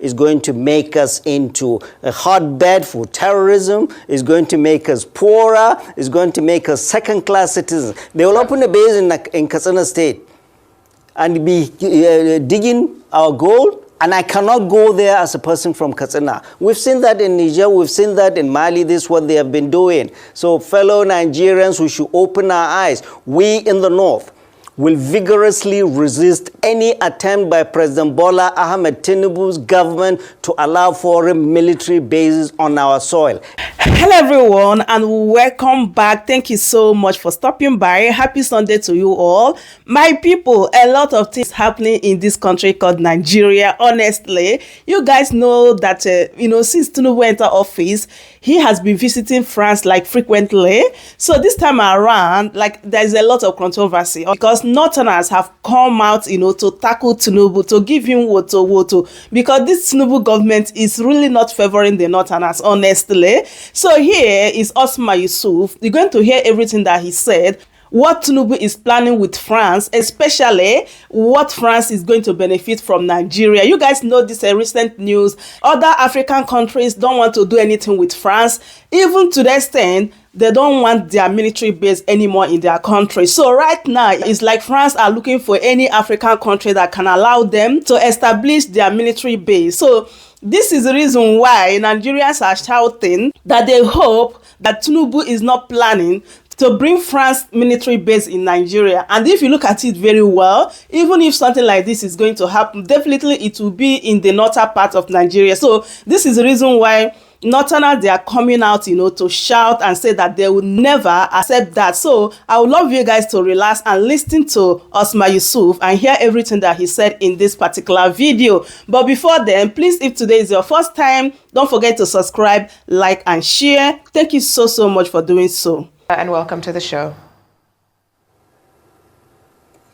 is going to make us into a hotbed for terrorism, is going to make us poorer, is going to make us second-class citizens. They will open a base in Katsina State and be digging our gold, and I cannot go there as a person from Katsina. We've seen that in Niger, we've seen that in Mali. This is what they have been doing. So fellow Nigerians, we should open our eyes. We in the north will vigorously resist any attempt by President Bola Ahmed Tinubu's government to allow foreign military bases on our soil. Hello everyone and welcome back. Thank you so much for stopping by. Happy Sunday to you all. My people, a lot of things happening in this country called Nigeria. Honestly, you guys know that since Tinubu entered office, he has been visiting France like frequently. So this time around, like there's a lot of controversy because Northerners have come out, to tackle Tinubu, to give him woto, because this Tinubu government is really not favoring the Northerners, honestly. So here is Osman Yusuf. You're going to hear everything that he said, what Tinubu is planning with France, especially what France is going to benefit from Nigeria. You guys know this recent news. Other African countries don't want to do anything with France, even to the extent they don't want their military base anymore in their country. So right now, it's like France are looking for any African country that can allow them to establish their military base. So this is the reason why Nigerians are shouting that they hope that Tinubu is not planning to bring France military base in Nigeria. And if you look at it very well, even if something like this is going to happen, definitely it will be in the northern part of Nigeria. So this is the reason why Northerners, they are coming out, to shout and say that they will never accept that. So I would love you guys to relax and listen to Osman Yusuf and hear everything that he said in this particular video. But before then, please, if today is your first time, don't forget to subscribe, like, and share. Thank you so much for doing so. And welcome to the show.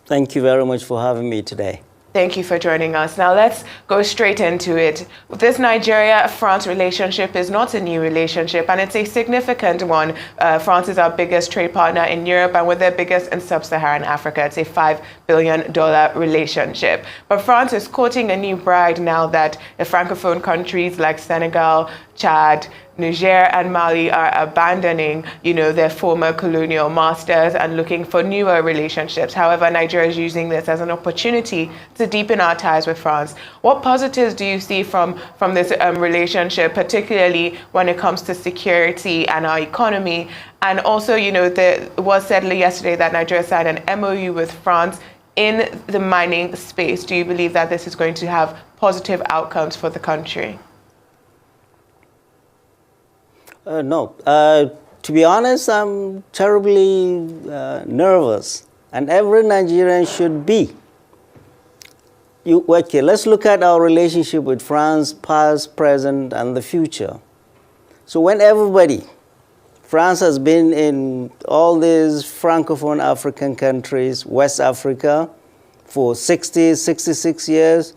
Thank you very much for having me today. Thank you for joining us. Now let's go straight into it. This Nigeria-France relationship is not a new relationship, and it's a significant one. France is our biggest trade partner in Europe, and we're their biggest in sub-Saharan Africa. It's a $5 billion relationship. But France is courting a new bride now that the Francophone countries like Senegal, Chad, Niger and Mali are abandoning, their former colonial masters and looking for newer relationships. However, Nigeria is using this as an opportunity to deepen our ties with France. What positives do you see from this relationship, particularly when it comes to security and our economy? And also, it was said yesterday that Nigeria signed an MOU with France in the mining space. Do you believe that this is going to have positive outcomes for the country? No. To be honest, I'm terribly nervous, and every Nigerian should be. Okay, let's look at our relationship with France, past, present, and the future. So when France has been in all these Francophone African countries, West Africa, for 66 years,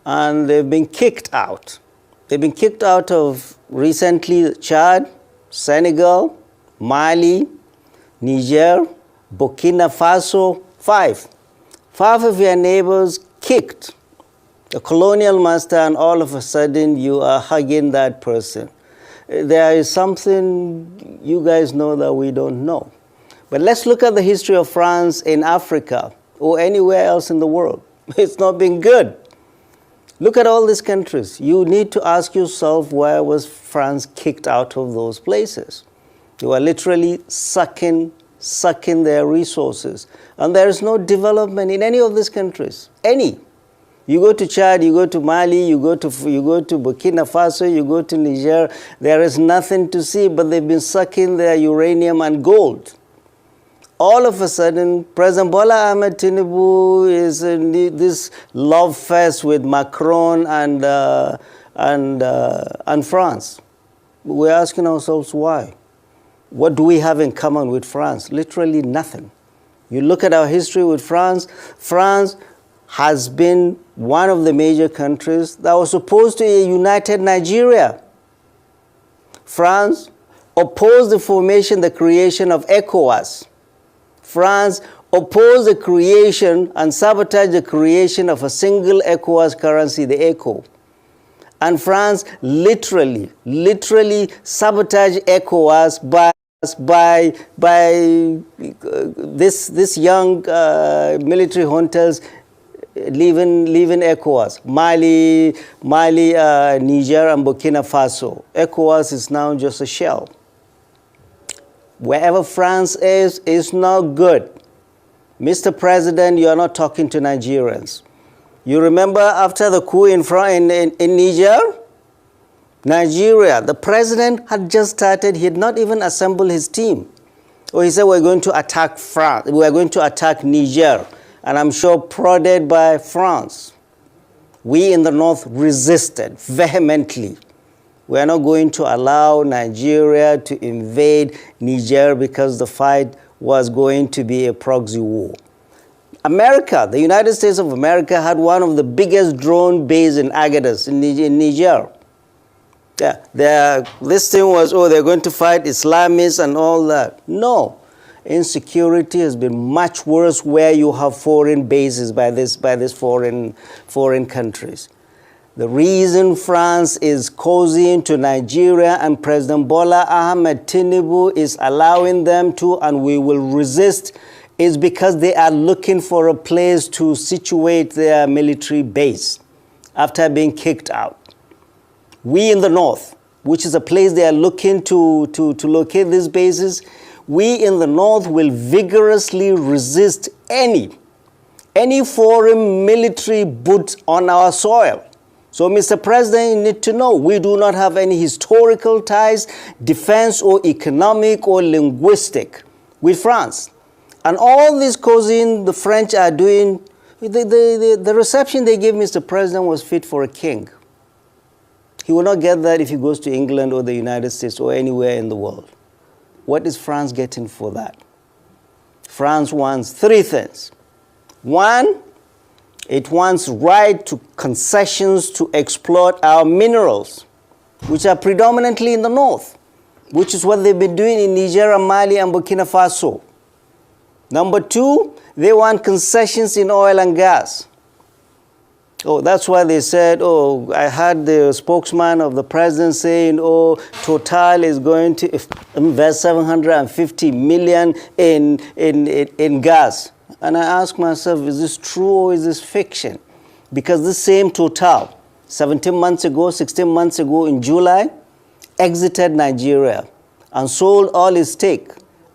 and they've been kicked out. They've been kicked out of recently Chad, Senegal, Mali, Niger, Burkina Faso, five of your neighbors kicked a colonial master, and all of a sudden you are hugging that person. There is something you guys know that we don't know. But let's look at the history of France in Africa or anywhere else in the world. It's not been good. Look at all these countries. You need to ask yourself, why was France kicked out of those places? They were literally sucking their resources. And there is no development in any of these countries. Any. You go to Chad, you go to Mali, you go to Burkina Faso, you go to Niger, there is nothing to see, but they've been sucking their uranium and gold. All of a sudden, President Bola Ahmed Tinubu is in this love fest with Macron and France. We're asking ourselves why. What do we have in common with France? Literally nothing. You look at our history with France. France has been one of the major countries that was opposed to a united Nigeria. France opposed the creation of ECOWAS. France opposed the creation and sabotaged the creation of a single ECOWAS currency, the ECO. And France literally sabotage ECOWAS by this young military hunters leaving ECOWAS, Mali, Niger, and Burkina Faso. ECOWAS is now just a shell. Wherever France is not good. Mr. President, you are not talking to Nigerians. You remember after the coup in Niger? Nigeria, the president had just started, he had not even assembled his team. Or he said, we're going to attack France, we're going to attack Niger. And I'm sure prodded by France. We in the north resisted vehemently. We are not going to allow Nigeria to invade Niger because the fight was going to be a proxy war. America, the United States of America, had one of the biggest drone bases in Agadas, in Niger. Yeah, this thing was, they're going to fight Islamists and all that. No. Insecurity has been much worse where you have foreign bases by this foreign countries. The reason France is cozying to Nigeria and President Bola Ahmed Tinubu is allowing them to, and we will resist, is because they are looking for a place to situate their military base after being kicked out. We in the north, which is a place they are looking to locate these bases, we in the north will vigorously resist any foreign military boot on our soil. So, Mr. President, you need to know, we do not have any historical ties, defense or economic or linguistic with France. And all this causing the French are doing, the reception they gave Mr. President was fit for a king. He will not get that if he goes to England or the United States or anywhere in the world. What is France getting for that? France wants three things. One, it wants right to concessions to exploit our minerals, which are predominantly in the north, which is what they've been doing in Niger, Mali, and Burkina Faso. Number two, they want concessions in oil and gas. That's why they said, I heard the spokesman of the president saying, Total is going to invest 750 million in gas. And I ask myself, is this true or is this fiction? Because this same Total, 16 months ago in July, exited Nigeria and sold all its stake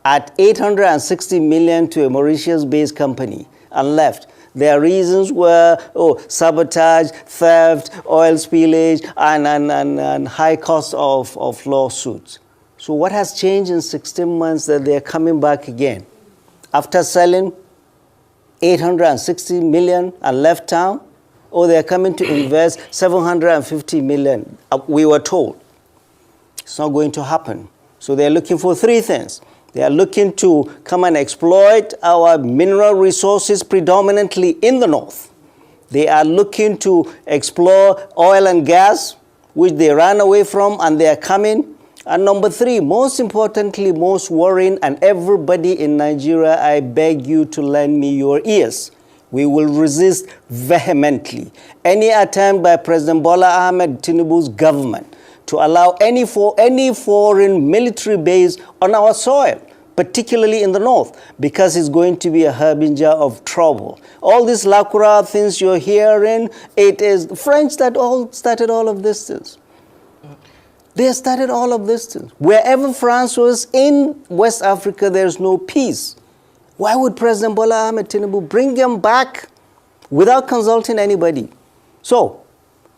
at 860 million to a Mauritius-based company and left. Their reasons were sabotage, theft, oil spillage, and high cost of lawsuits. So what has changed in 16 months that they are coming back again? After selling 860 million and left town, they are coming to invest 750 million, we were told. It's not going to happen. So they are looking for three things. They are looking to come and exploit our mineral resources predominantly in the north. They are looking to explore oil and gas, which they ran away from, and they are coming. And number three, most importantly, most worrying, and everybody in Nigeria, I beg you to lend me your ears. We will resist vehemently any attempt by President Bola Ahmed Tinubu's government to allow any foreign military base on our soil, particularly in the north, because it's going to be a harbinger of trouble. All these lacura things you're hearing, it is the French that started all of these things. They started all of these things. Wherever France was in West Africa, there's no peace. Why would President Bola Ahmed Tinubu bring them back without consulting anybody? So,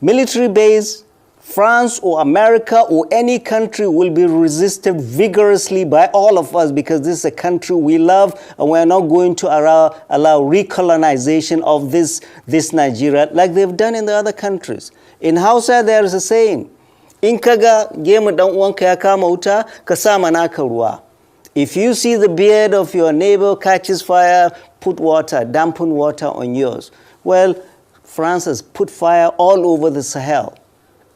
military base, France or America or any country will be resisted vigorously by all of us because this is a country we love and we're not going to allow recolonization of this Nigeria like they've done in the other countries. In Hausa, there is a saying, in kaga gemu dan uwanka ya kama wuta, ka sa naka ruwa. If you see the beard of your neighbor catches fire, put water, dampen water on yours. Well, France has put fire all over the Sahel.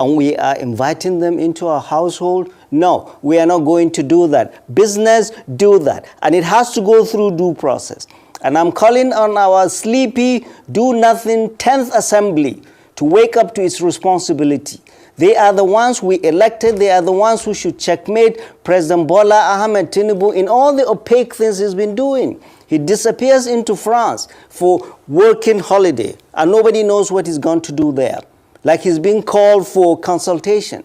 And we are inviting them into our household? No, we are not going to do that. Business, do that. And it has to go through due process. And I'm calling on our sleepy, do-nothing 10th Assembly to wake up to its responsibility. They are the ones we elected. They are the ones who should checkmate President Bola Ahmed Tinubu in all the opaque things he's been doing. He disappears into France for working holiday, and nobody knows what he's going to do there. Like he's being called for consultation.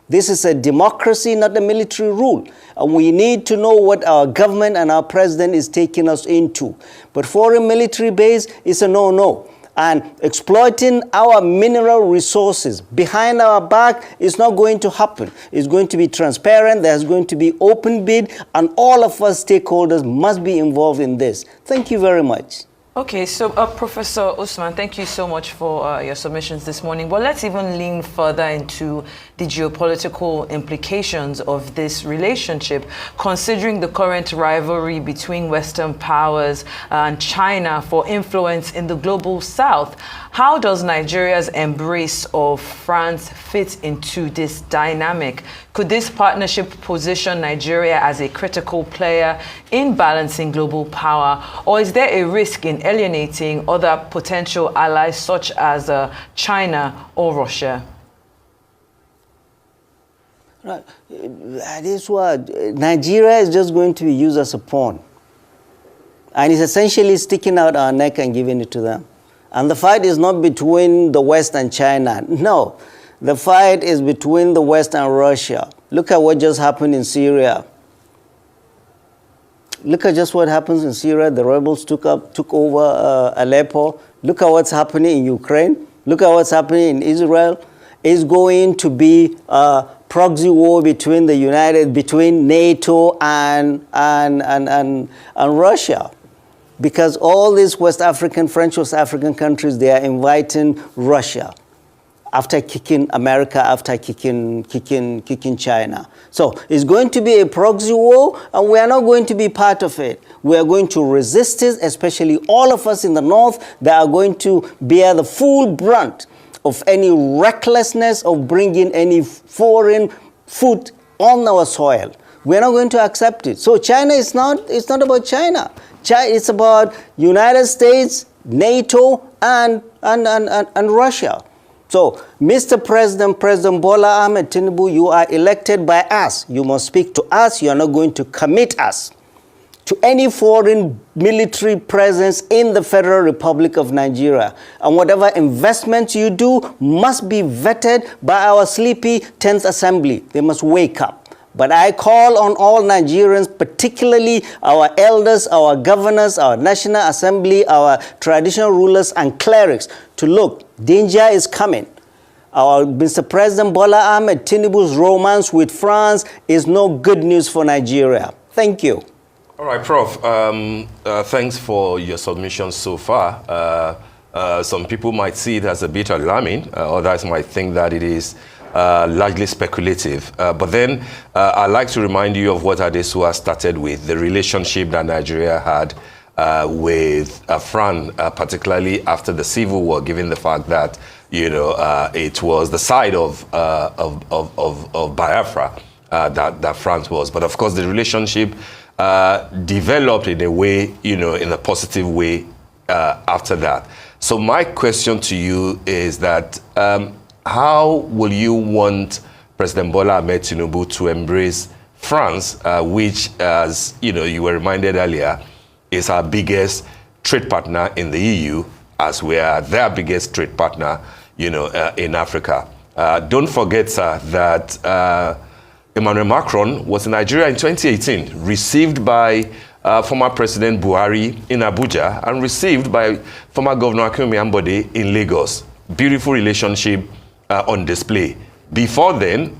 This is a democracy, not a military rule. And we need to know what our government and our president is taking us into. But foreign military base is a no-no. And exploiting our mineral resources behind our back is not going to happen. It's going to be transparent, there's going to be open bid, and all of us stakeholders must be involved in this. Thank you very much. Okay, so Professor Usman, thank you so much for your submissions this morning. But let's even lean further into the geopolitical implications of this relationship, considering the current rivalry between Western powers and China for influence in the global South. How does Nigeria's embrace of France fit into this dynamic? Could this partnership position Nigeria as a critical player in balancing global power, or is there a risk in alienating other potential allies such as China or Russia? Right. That is what Nigeria is just going to be used as a pawn. And it's essentially sticking out our neck and giving it to them. And the fight is not between the West and China. No, the fight is between the West and Russia. Look at what just happened in Syria. Look at just what happens in Syria. The rebels took over Aleppo. Look at what's happening in Ukraine. Look at what's happening in Israel. It's going to be a proxy war between between NATO and Russia. Because all these French West African countries, they are inviting Russia after kicking America, after kicking China. So it's going to be a proxy war, and we are not going to be part of it. We are going to resist it, especially all of us in the North that are going to bear the full brunt of any recklessness of bringing any foreign food on our soil. We're not going to accept it. So China is it's not about China. It's about United States, NATO, and Russia. So, Mr. President, President Bola Ahmed Tinubu, you are elected by us. You must speak to us. You are not going to commit us to any foreign military presence in the Federal Republic of Nigeria. And whatever investments you do must be vetted by our sleepy 10th Assembly. They must wake up. But I call on all Nigerians, particularly our elders, our governors, our National Assembly, our traditional rulers and clerics, to look, danger is coming. Our Mr. President Bola Ahmed Tinubu's romance with France is no good news for Nigeria. Thank you. All right, Prof. Thanks for your submissions so far. Some people might see it as a bit alarming. Others might think that it is largely speculative. But then I'd like to remind you of what Adesuwa started with, the relationship that Nigeria had with France, particularly after the Civil War, given the fact that, it was the side of Biafra that France was. But of course, the relationship developed in a way, in a positive way after that. So my question to you is that how will you want President Bola Ahmed Tinubu to embrace France, which, as you were reminded earlier, is our biggest trade partner in the EU, as we are their biggest trade partner, in Africa. Don't forget, sir, that Emmanuel Macron was in Nigeria in 2018, received by former President Buhari in Abuja and received by former Governor Akinwumi Ambode in Lagos. Beautiful relationship on display. Before then,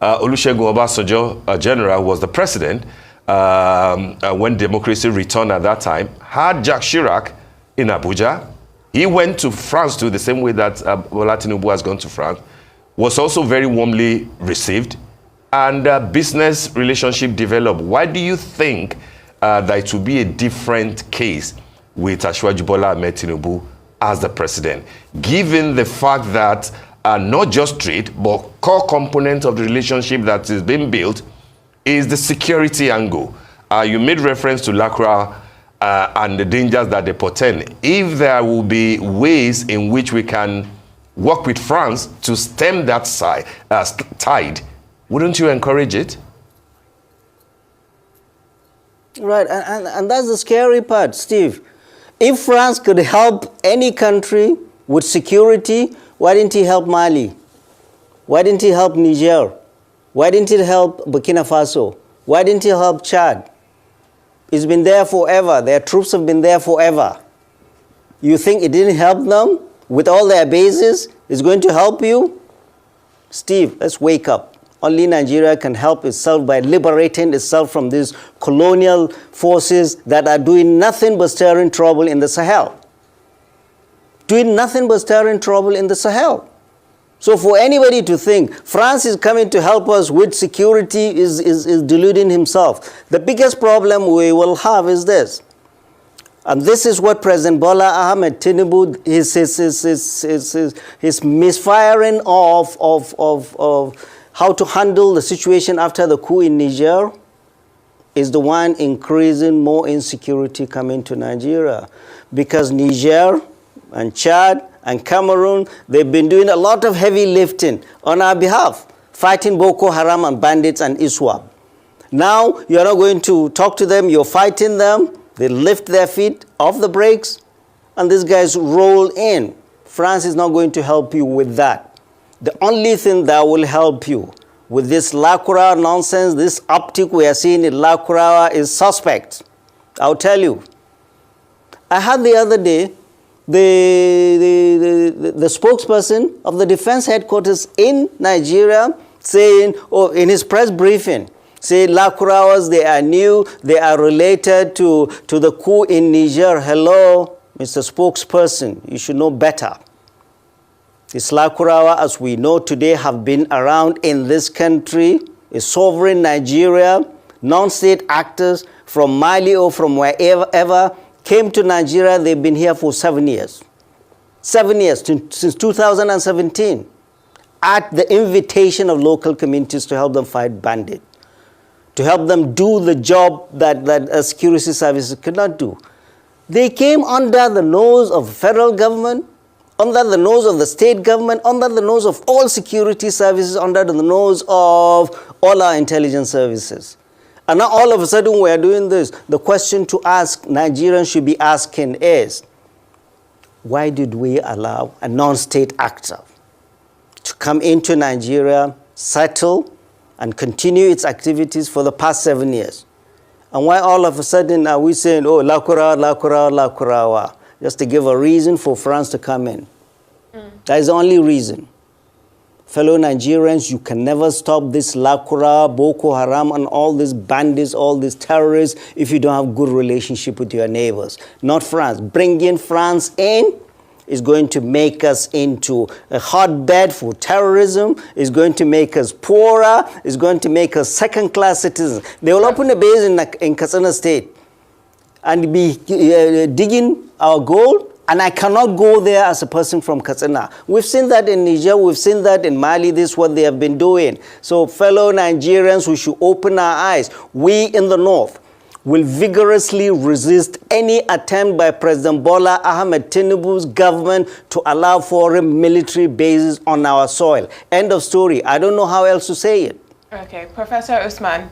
Olusegun Obasanjo, General, was the president when democracy returned at that time, had Jacques Chirac in Abuja. He went to France too, the same way that Bola Tinubu has gone to France, was also very warmly received, and business relationship developed. Why do you think that it will be a different case with Asiwaju Bola Ahmed Tinubu as the president, given the fact that not just trade, but core component of the relationship that is being built is the security angle? You made reference to LACRA and the dangers that they portend. If there will be ways in which we can work with France to stem that tide, wouldn't you encourage it? Right, and that's the scary part, Steve. If France could help any country with security, why didn't he help Mali? Why didn't he help Niger? Why didn't he help Burkina Faso? Why didn't he help Chad? It's been there forever. Their troops have been there forever. You think it didn't help them with all their bases? It's going to help you? Steve, let's wake up. Only Nigeria can help itself by liberating itself from these colonial forces that are doing nothing but stirring trouble in the Sahel. Doing nothing but stirring trouble in the Sahel. So for anybody to think France is coming to help us with security is deluding himself. The biggest problem we will have is this. And this is what President Bola Ahmed Tinubu, his misfiring of how to handle the situation after the coup in Niger is the one increasing more insecurity coming to Nigeria. Because Niger and Chad and Cameroon, they've been doing a lot of heavy lifting on our behalf, fighting Boko Haram and bandits and ISWAP. Now, you're not going to talk to them, you're fighting them, they lift their feet off the brakes, and these guys roll in. France is not going to help you with that. The only thing that will help you with this Lakura nonsense, this optic we are seeing in Lakura is suspect. I'll tell you. I had the other day the spokesperson of the defense headquarters in Nigeria saying, in his press briefing, say Lakurawas, they are new, they are related to the coup in Niger. Hello, Mr. Spokesperson, you should know better. These Lakurawa, as we know today, have been around in this country, a sovereign Nigeria, non-state actors from Mali or from wherever came to Nigeria. They've been here for 7 years. 7 years, since 2017, at the invitation of local communities to help them fight bandits, to help them do the job that security services could not do. They came under the nose of the federal government, under the nose of the state government, under the nose of all security services, under the nose of all our intelligence services. And now all of a sudden we are doing this. The question to ask Nigerians should be asking is, why did we allow a non-state actor to come into Nigeria, settle, and continue its activities for the past 7 years? And why all of a sudden are we saying, oh, Lakurawa, just to give a reason for France to come in? That is the only reason. Fellow Nigerians, you can never stop this Lakura, Boko Haram, and all these bandits, all these terrorists, if you don't have good relationship with your neighbors. Not France. Bringing France in is going to make us into a hotbed for terrorism, is going to make us poorer, is going to make us second-class citizens. They will open a base in Katsina State and be digging our gold, and I cannot go there as a person from Katsina. We've seen that in Niger, we've seen that in Mali. This is what they have been doing. So fellow Nigerians, we should open our eyes. We in the North will vigorously resist any attempt by President Bola Ahmed Tinubu's government to allow foreign military bases on our soil. End of story. I don't know how else to say it. Okay, Professor Usman.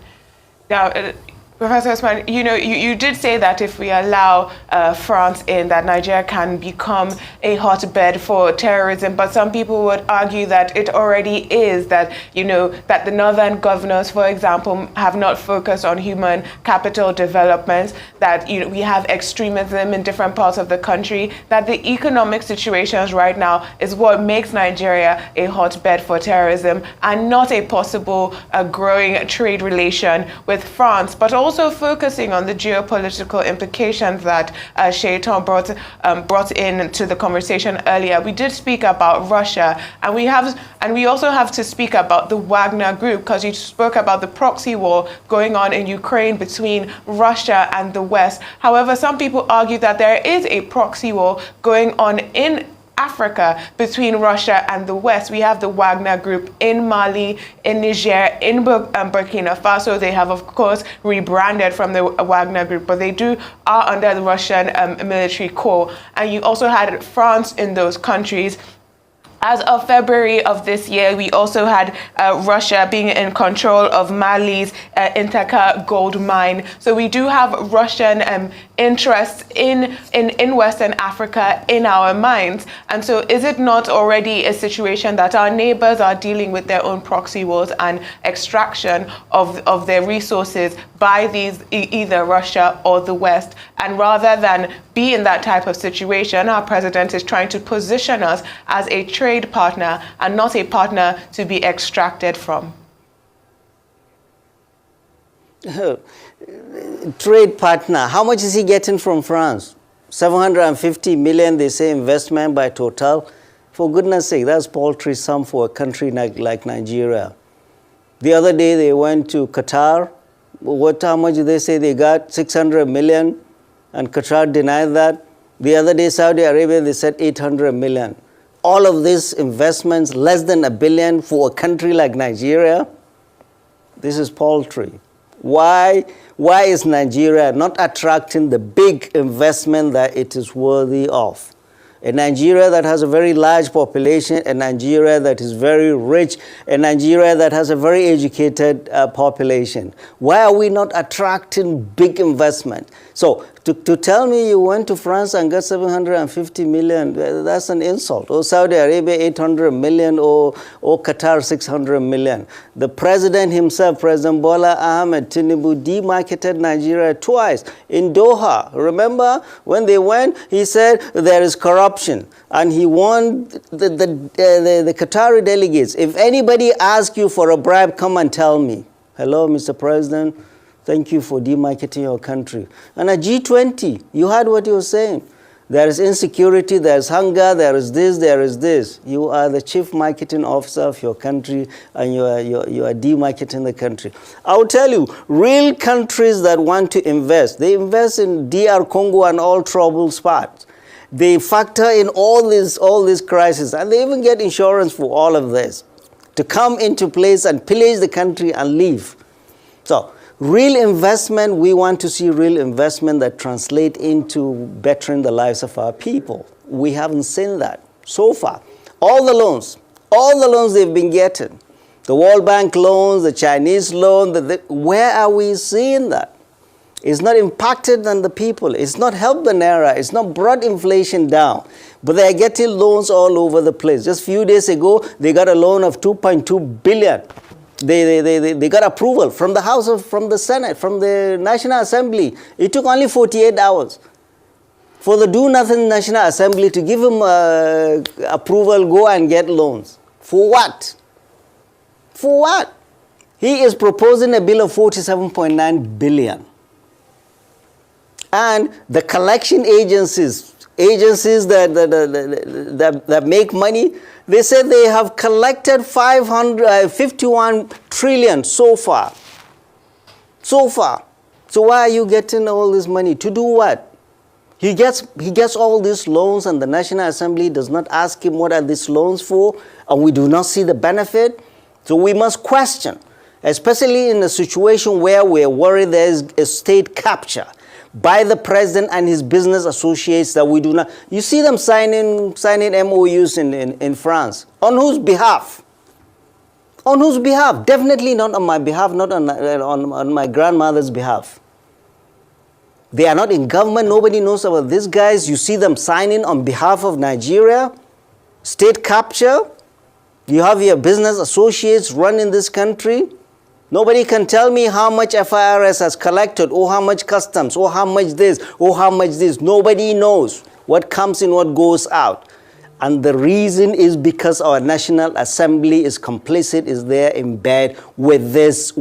Now, Professor Usman, you did say that if we allow France in, that Nigeria can become a hotbed for terrorism. But some people would argue that it already is, that, that the northern governors, for example, have not focused on human capital development, that we have extremism in different parts of the country, that the economic situations right now is what makes Nigeria a hotbed for terrorism and not a possible growing trade relation with France, but also focusing on the geopolitical implications that Shaitan brought into the conversation earlier. We did speak about Russia, and we also have to speak about the Wagner Group, because you spoke about the proxy war going on in Ukraine between Russia and the West. However, some people argue that there is a proxy war going on in Africa between Russia and the West. We have the Wagner Group in Mali, in Niger, in Burkina Faso. They have, of course, rebranded from the Wagner Group, but they are under the Russian military core. And you also had France in those countries. As of February of this year, we also had Russia being in control of Mali's Intaka gold mine. So we do have Russian interests in Western Africa in our minds. And so is it not already a situation that our neighbors are dealing with their own proxy wars and extraction of their resources by these either Russia or the West? And rather than be in that type of situation, our president is trying to position us as a trade partner and not a partner to be extracted from. Trade partner, how much is he getting from France? 750 million, they say, investment by Total. For goodness sake, that's paltry sum for a country like Nigeria. The other day they went to Qatar. How much did they say they got? 600 million, and Qatar denied that. The other day Saudi Arabia, they said 800 million. All of these investments, less than $1 billion for a country like Nigeria. This is paltry. Why is Nigeria not attracting the big investment that it is worthy of? A Nigeria that has a very large population, a Nigeria that is very rich, a Nigeria that has a very educated population. Why are we not attracting big investment? So to tell me you went to France and got 750 million, that's an insult. Or Saudi Arabia 800 million, or Qatar 600 million. The president himself, President Bola Ahmed Tinubu, demarketed Nigeria twice in Doha. Remember when they went, he said there is corruption, and he warned the Qatari delegates, if anybody asks you for a bribe, come and tell me. Hello, Mr. President. Thank you for demarketing your country. And at G20, you heard what he was saying. There is insecurity, there is hunger, there is this, there is this. You are the chief marketing officer of your country, and you are demarketing the country. I will tell you, real countries that want to invest, they invest in DR Congo and all troubled spots. They factor in all these crises, and they even get insurance for all of this to come into place and pillage the country and leave. So, real investment, we want to see real investment that translate into bettering the lives of our people. We haven't seen that so far. All the loans they've been getting, the World Bank loans, the Chinese loan, where are we seeing that? It's not impacted on the people. It's not helped the Naira. It's not brought inflation down. But they are getting loans all over the place. Just a few days ago, they got a loan of 2.2 billion. They got approval from the House, from the Senate, from the National Assembly. It took only 48 hours for the do-nothing National Assembly to give him approval, go and get loans. For what? For what? He is proposing a bill of 47.9 billion. And the collection agencies that make money, they said they have collected 51 trillion so far. So far. So why are you getting all this money? To do what? He gets all these loans, and the National Assembly does not ask him what are these loans for, and we do not see the benefit. So we must question, especially in a situation where we're worried there is a state capture by the president and his business associates that we do not. You see them signing MOUs in France. On whose behalf? On whose behalf? Definitely not on my behalf, not on my grandmother's behalf. They are not in government. Nobody knows about these guys. You see them signing on behalf of Nigeria. State capture. You have your business associates running this country. Nobody can tell me how much FIRS has collected, or how much customs, or how much this, or how much this. Nobody knows what comes in, what goes out. And the reason is because our National Assembly is complicit, is there in bed with this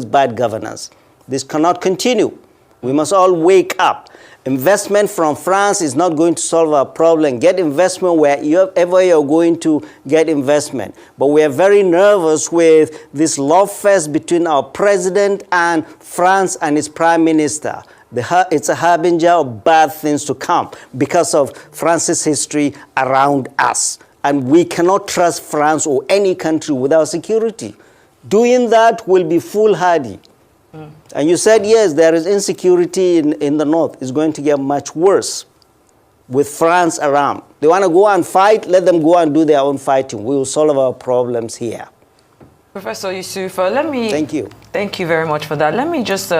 bad governance. This cannot continue. We must all wake up. Investment from France is not going to solve our problem. Get investment wherever you're going to get investment. But we are very nervous with this love fest between our president and France and its prime minister. It's a harbinger of bad things to come because of France's history around us. And we cannot trust France or any country without security. Doing that will be foolhardy. And you said, yes, there is insecurity in the north. It's going to get much worse. with France around. They want to go and fight, let them go and do their own fighting. We will solve our problems here. Professor Yusuf, let me... Thank you. Thank you very much for that. Let me just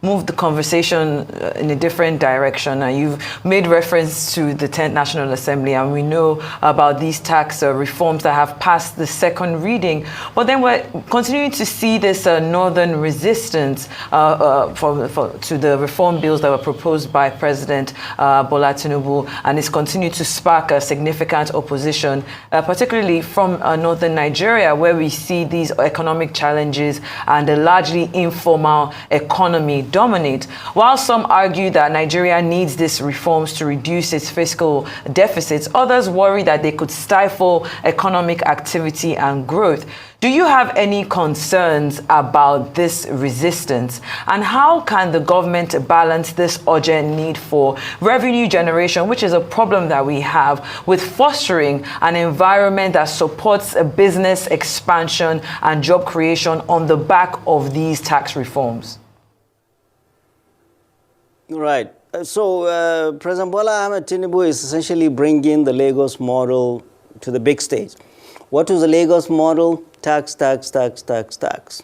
move the conversation in a different direction. You've made reference to the 10th National Assembly, and we know about these tax reforms that have passed the second reading. But then we're continuing to see this northern resistance to the reform bills that were proposed by President Bola Tinubu, and it's continued to spark a significant opposition, particularly from northern Nigeria, where we see these economic challenges and the largely informal economy dominate. While some argue that Nigeria needs these reforms to reduce its fiscal deficits, others worry that they could stifle economic activity and growth. Do you have any concerns about this resistance? And how can the government balance this urgent need for revenue generation, which is a problem that we have, with fostering an environment that supports a business expansion and job creation on the back of these tax reforms? Right. So President Bola Ahmed Tinubu is essentially bringing the Lagos model to the big stage. What was the Lagos model? Tax, tax, tax, tax, tax.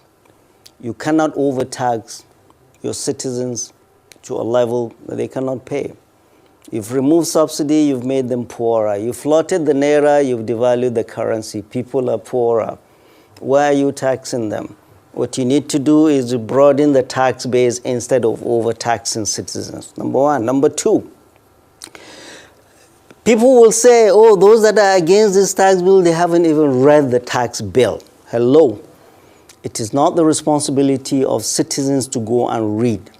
You cannot overtax your citizens to a level that they cannot pay. You've removed subsidy, you've made them poorer. You've floated the naira, you've devalued the currency. People are poorer. Why are you taxing them? What you need to do is to broaden the tax base instead of overtaxing citizens. Number one. Number two, people will say, oh, those that are against this tax bill, they haven't even read the tax bill. Hello. It is not the responsibility of citizens to go and read.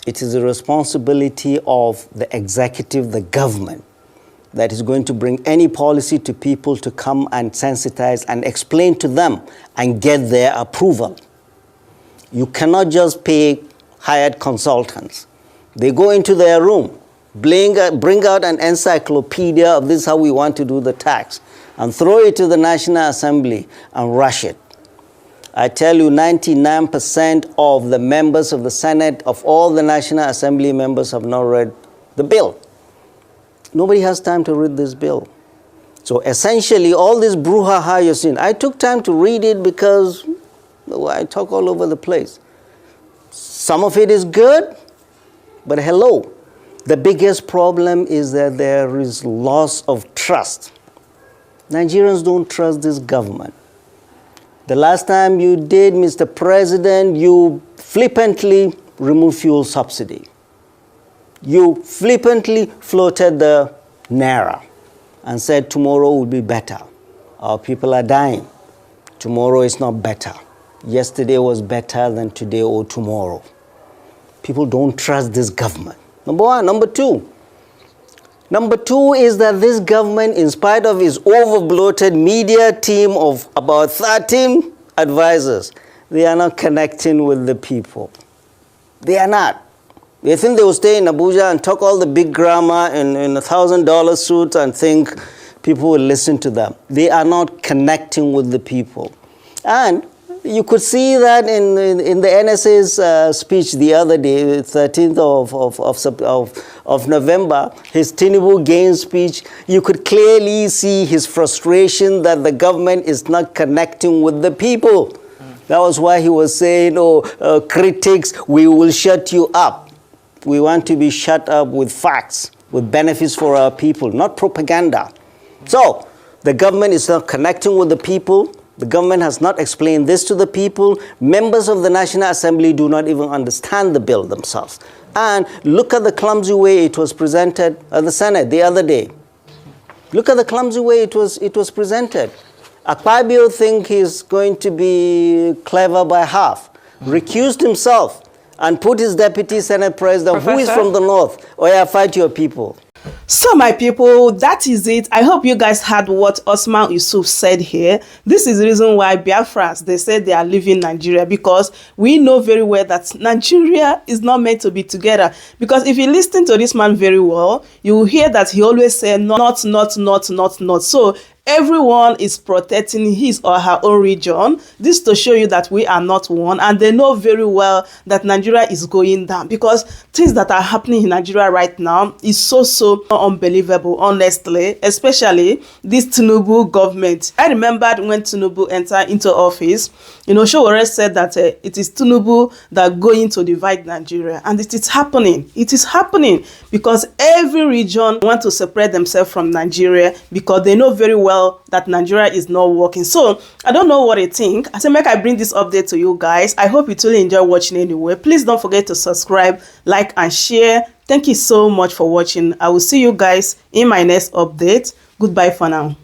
It is the responsibility of the executive, the government, that is going to bring any policy to people to come and sensitize and explain to them and get their approval. You cannot just pay hired consultants. They go into their room, bring out an encyclopedia of this is how we want to do the tax, and throw it to the National Assembly and rush it. I tell you, 99% of the members of the Senate, of all the National Assembly members, have not read the bill. Nobody has time to read this bill. So essentially, all this brouhaha you're seeing, I took time to read it because I talk all over the place. Some of it is good, but hello. The biggest problem is that there is loss of trust. Nigerians don't trust this government. The last time you did, Mr. President, you flippantly removed fuel subsidy. You flippantly floated the naira and said tomorrow will be better. Our people are dying. Tomorrow is not better. Yesterday was better than today or tomorrow. People don't trust this government. Number one. Number two. Number two is that this government, in spite of its over-bloated media team of about 13 advisors, they are not connecting with the people. They are not. They think they will stay in Abuja and talk all the big grammar in $1,000 suits and think people will listen to them. They are not connecting with the people. And you could see that in the NSA's speech the other day, 13th of November, his Tinubu Gain speech. You could clearly see his frustration that the government is not connecting with the people. That was why he was saying, critics, we will shut you up. We want to be shut up with facts, with benefits for our people, not propaganda. So the government is not connecting with the people. The government has not explained this to the people. Members of the National Assembly do not even understand the bill themselves. And look at the clumsy way it was presented at the Senate the other day. Look at the clumsy way it was presented. Akpabio thinks he's going to be clever by half, recused himself, and put his deputy Senate president, Professor, who is from the north. Oh yeah, fight your people. So my people, that is it. I hope you guys heard what Osman Yusuf said here. This is the reason why Biafrans, they said they are leaving Nigeria, because we know very well that Nigeria is not meant to be together. Because if you listen to this man very well, you will hear that he always said not. So Everyone is protecting his or her own region. This to show you that we are not one, and they know very well that Nigeria is going down, because things that are happening in Nigeria right now is so unbelievable, honestly, especially this Tinubu government. I remembered when Tinubu entered into office, Showore said that it is Tinubu that going to divide Nigeria, and it is happening. It is happening because every region want to separate themselves from Nigeria because they know very well that Nigeria is not working. So I don't know what you think. I say make I bring this update to you guys. I hope you truly enjoy watching anyway. Please don't forget to subscribe, like, and share. Thank you so much for watching. I will see you guys in my next update. Goodbye for now.